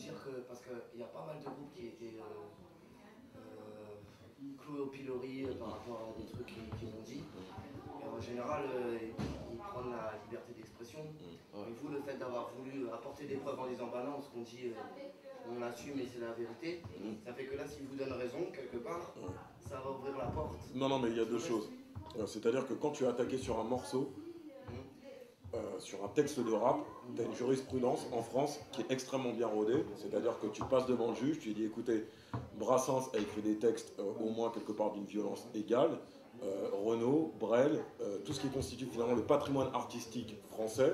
dire que, parce qu'il y a pas mal de groupes qui étaient cloués au pilori par rapport à des trucs qu'ils ont dit. Et en général, ils prennent la liberté d'expression. Et vous, le fait d'avoir voulu apporter des preuves en disant bah non, ce qu'on dit, on assume et c'est la vérité, ça fait que là, s'ils vous donnent raison, quelque part, ça va ouvrir la porte. Non, non, mais il y a deux choses. C'est-à-dire que quand tu es attaqué sur un morceau, sur un texte de rap, tu as une jurisprudence en France qui est extrêmement bien rodée. C'est-à-dire que tu passes devant le juge, tu lui dis écoutez, Brassens a écrit des textes au moins quelque part d'une violence égale. Renaud, Brel, tout ce qui constitue finalement le patrimoine artistique français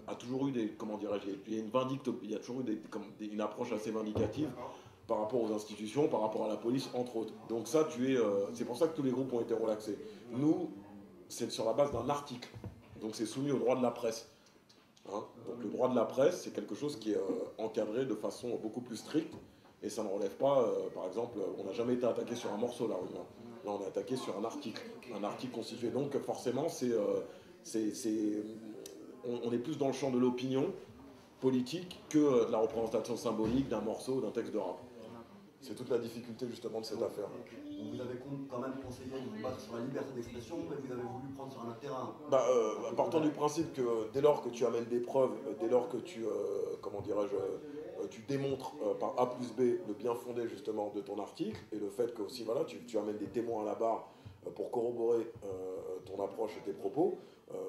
a toujours eu des, comment dirais-je, il y a toujours eu une approche assez vindicative par rapport aux institutions, par rapport à la police, entre autres. Donc ça, c'est pour ça que tous les groupes ont été relaxés. Nous, c'est sur la base d'un article. Donc c'est soumis au droit de la presse. Hein. Donc le droit de la presse, c'est quelque chose qui est encadré de façon beaucoup plus stricte. Et ça ne relève pas, par exemple, on n'a jamais été attaqué sur un morceau là. Là, on est attaqué sur un article. Un article constitué. Donc forcément, on est plus dans le champ de l'opinion politique que de la représentation symbolique d'un morceau ou d'un texte de rap. C'est toute la difficulté justement de cette affaire. Donc vous avez quand même conseillé de vous battre sur la liberté d'expression, mais vous avez voulu prendre sur un autre terrain. Partant du principe que dès lors que tu amènes des preuves, dès lors que tu, comment dirais-je, tu démontres par A plus B le bien fondé justement de ton article, et le fait que aussi voilà, tu amènes des témoins à la barre pour corroborer ton approche et tes propos,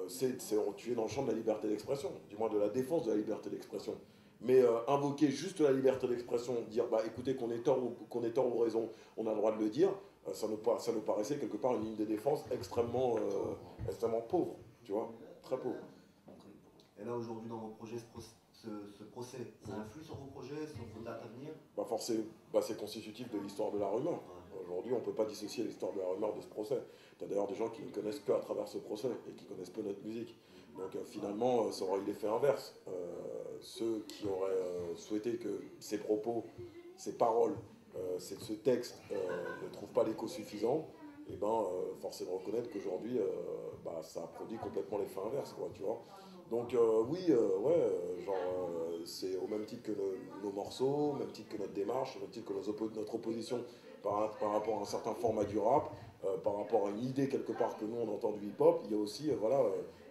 tu es dans le champ de la liberté d'expression, du moins de la défense de la liberté d'expression. Mais invoquer juste la liberté d'expression, dire bah écoutez qu'on ait tort ou raison, on a le droit de le dire, ça nous paraissait quelque part une ligne de défense extrêmement pauvre, tu vois, très pauvre. Et là aujourd'hui dans vos projets, ce procès, ça influe sur vos projets, sur vos dates à venir? C'est constitutif de l'histoire de la rumeur. Aujourd'hui, on ne peut pas dissocier l'histoire de la rumeur de ce procès. Il y a d'ailleurs des gens qui ne connaissent qu'à travers ce procès et qui connaissent peu notre musique. Donc finalement, ça aurait eu l'effet inverse. Ceux qui auraient souhaité que ces propos, ces paroles, ce texte ne trouvent pas l'écho suffisant, et force est de reconnaître qu'aujourd'hui, ça a produit complètement l'effet inverse, quoi, tu vois. Donc c'est au même titre que nos morceaux, au même titre que notre démarche, au même titre que notre opposition par rapport à un certain format du rap, par rapport à une idée quelque part que nous on entend du hip-hop, il y a aussi,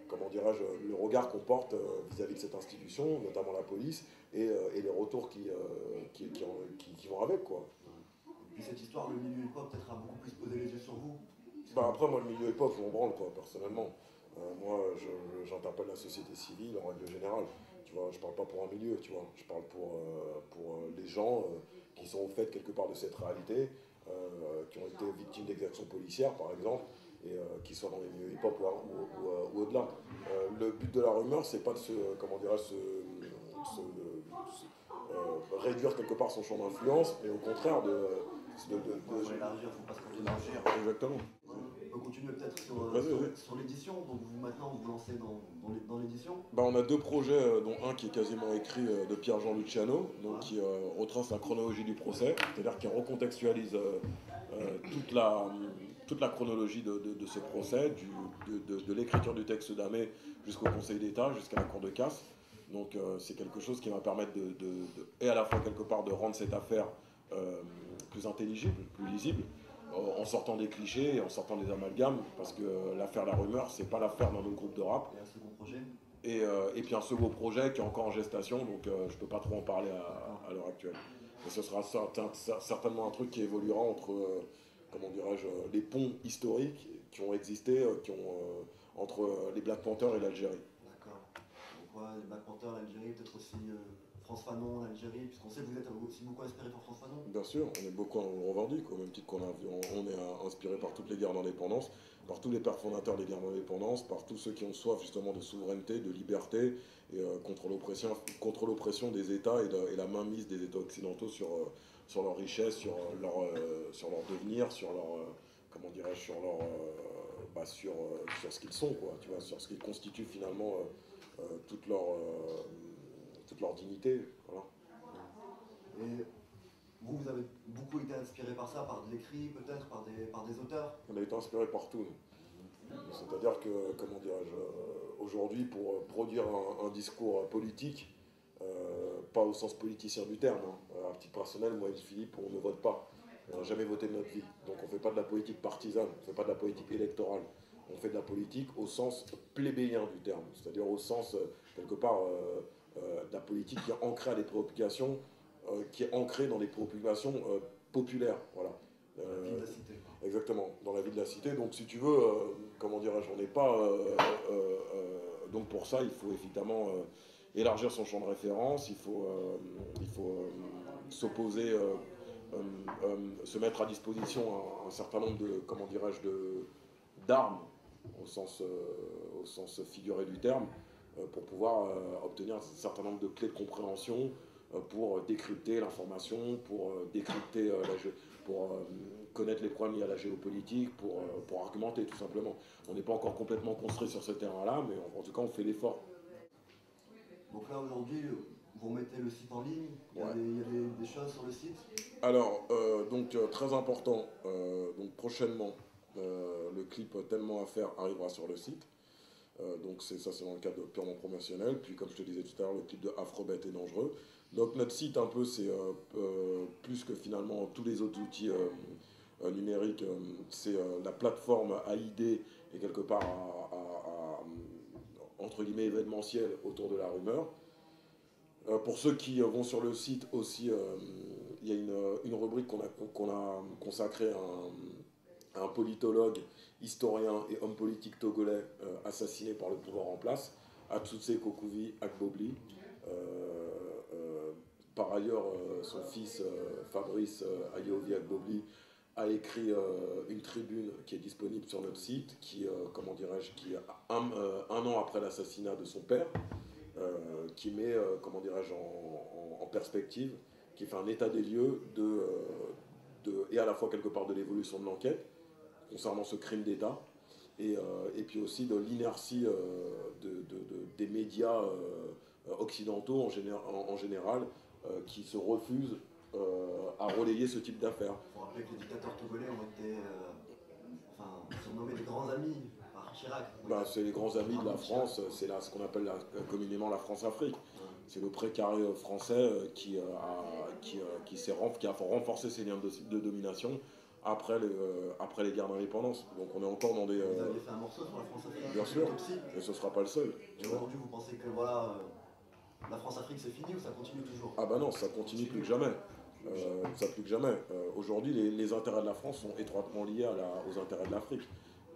comment dirais-je, le regard qu'on porte vis-à-vis de cette institution, notamment la police, et les retours qui vont avec, quoi. Et puis cette histoire, le milieu hip-hop peut-être a beaucoup plus posé les yeux sur vous. Après, moi, le milieu hip-hop, je m'en branle, quoi, personnellement. Moi, j'interpelle la société civile en règle générale. Tu vois, je parle pas pour un milieu, tu vois. Je parle pour les gens qui sont au fait quelque part de cette réalité, qui ont été victimes d'exactions policières, par exemple, et qui soient dans les milieux hip-hop ou au-delà. Le but de la rumeur, c'est pas de réduire quelque part son champ d'influence, mais au contraire Faut élargir, faut pas se élargir. Exactement. On peut continuer peut-être sur l'édition. Donc vous maintenant vous lancez dans l'édition. On a deux projets, dont un qui est quasiment écrit de Pierre-Jean Luciano, donc qui retrace la chronologie du procès, c'est-à-dire qui recontextualise toute la chronologie de ce procès, de l'écriture du texte d'Amé jusqu'au Conseil d'État, jusqu'à la Cour de casse. Donc c'est quelque chose qui va permettre et à la fois quelque part de rendre cette affaire plus intelligible, plus lisible, en sortant des clichés et en sortant des amalgames, parce que l'affaire La Rumeur, c'est pas l'affaire d'un autre groupe de rap. Et un second projet. Et puis un second projet qui est encore en gestation, donc je peux pas trop en parler à l'heure actuelle. Mais ce sera certainement un truc qui évoluera entre, comment dirais-je, les ponts historiques qui ont existé, entre les Black Panthers et l'Algérie. D'accord. Donc les Black Panthers, l'Algérie, peut-être aussi France Fanon, l'Algérie, puisqu'on sait que vous êtes aussi beaucoup inspiré par France Fanon. Bien sûr, on le revendique, au même titre qu'on est inspiré par toutes les guerres d'indépendance, par tous les pères fondateurs des guerres d'indépendance, par tous ceux qui ont soif justement de souveraineté, de liberté, et contre l'oppression des États et la mainmise des États occidentaux sur leurs richesses, sur leur devenir, sur ce qu'ils sont, quoi, tu vois, sur ce qui constitue finalement toute leur dignité. Voilà. Et vous avez beaucoup été inspiré par ça, par de l'écrit peut-être, par des auteurs? On a été inspiré par tout. C'est-à-dire que, comment dirais-je, aujourd'hui, pour produire un discours politique, pas au sens politicien du terme. Hein. À titre personnel, moi et Philippe, on ne vote pas. On n'a jamais voté de notre vie. Donc on ne fait pas de la politique partisane, on ne fait pas de la politique électorale. On fait de la politique au sens plébéien du terme, c'est-à-dire au sens, quelque part, de la politique qui est ancrée à des préoccupations, qui est ancrée dans des préoccupations populaires. Voilà. Dans la vie de la cité. Exactement, dans la vie de la cité. Donc si tu veux, comment dirais-je, on n'est pas... donc pour ça, il faut évidemment élargir son champ de référence, il faut s'opposer, se mettre à disposition un certain nombre de, comment dirais-je, d'armes, au sens figuré du terme, pour pouvoir obtenir un certain nombre de clés de compréhension, pour décrypter l'information, pour décrypter, pour connaître les problèmes liés à la géopolitique, pour argumenter tout simplement. On n'est pas encore complètement construit sur ce terrain-là, mais en tout cas on fait l'effort. Donc là aujourd'hui, vous mettez le site en ligne, il y a des choses sur le site? Alors, très important, donc prochainement, le clip Tellement à faire arrivera sur le site. Donc c'est dans le cadre purement promotionnel. Puis comme je te disais tout à l'heure, le clip de Afrobet est dangereux. Donc notre site un peu c'est plus que finalement tous les autres outils numériques, c'est la plateforme AID et quelque part entre guillemets événementiel autour de la rumeur. Pour ceux qui vont sur le site aussi, il y a une rubrique qu'on a consacrée à un politologue, historien et homme politique togolais assassiné par le pouvoir en place, Atsutse Kokuvi Akbobli. Par ailleurs, son fils Fabrice Ayovi Akbobli a écrit une tribune qui est disponible sur notre site, qui, comment dirais-je, qui un an après l'assassinat de son père, qui met, comment dirais-je, en perspective, qui fait un état des lieux et à la fois quelque part de l'évolution de l'enquête concernant ce crime d'État, et puis aussi de l'inertie des médias occidentaux en général, qui se refusent à relayer ce type d'affaires. Il faut rappeler que les dictateurs togolais ont été surnommés les grands amis par Chirac. C'est les grands amis de la France, c'est ce qu'on appelle communément la France-Afrique. C'est le précaré français qui a renforcé ses liens de domination après les guerres d'indépendance. Donc on est encore dans des... Vous aviez fait un morceau sur la France-Afrique. Bien sûr, et ce ne sera pas le seul. Et aujourd'hui, vous pensez que voilà, la France-Afrique c'est fini ou ça continue toujours? Ah bah non, ça continue plus que jamais. Ça plus que jamais. Aujourd'hui, les intérêts de la France sont étroitement liés aux intérêts de l'Afrique.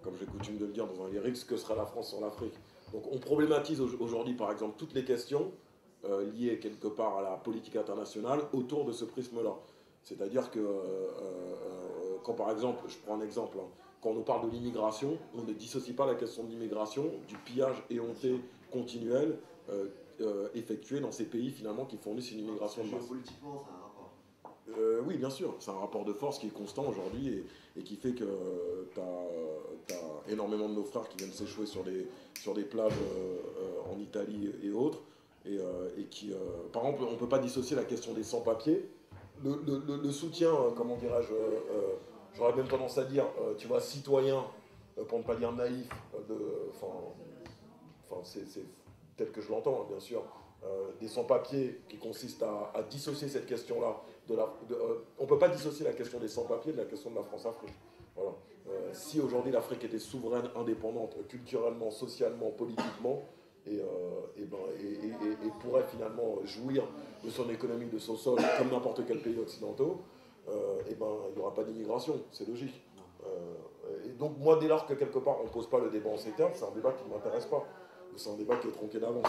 Comme j'ai coutume de le dire dans un lyrics, que sera la France sans l'Afrique? Donc on problématise aujourd'hui, par exemple, toutes les questions liées quelque part à la politique internationale autour de ce prisme-là. C'est-à-dire que quand par exemple, je prends un exemple, hein, quand on parle de l'immigration, on ne dissocie pas la question de l'immigration du pillage éhonté continuel effectué dans ces pays finalement qui fournissent une immigration de masse. Politiquement, ça a un rapport. Oui, bien sûr, c'est un rapport de force qui est constant aujourd'hui et qui fait que tu as énormément de nos frères qui viennent s'échouer sur des plages en Italie et autres. Et qui, par exemple, on ne peut pas dissocier la question des sans-papiers. Le soutien, comment dirais-je, j'aurais même tendance à dire, tu vois, citoyen, pour ne pas dire naïf, c'est tel que je l'entends, hein, bien sûr, des sans-papiers qui consistent à dissocier cette question-là. On ne peut pas dissocier la question des sans-papiers de la question de la France-Afrique. Voilà. Si aujourd'hui l'Afrique était souveraine, indépendante, culturellement, socialement, politiquement, et pourrait finalement jouir de son économie, de son sol, comme n'importe quel pays occidentaux, il n'y aura pas d'immigration, c'est logique. Et donc moi, dès lors que quelque part on ne pose pas le débat en ces termes, c'est un débat qui ne m'intéresse pas. C'est un débat qui est tronqué d'avance.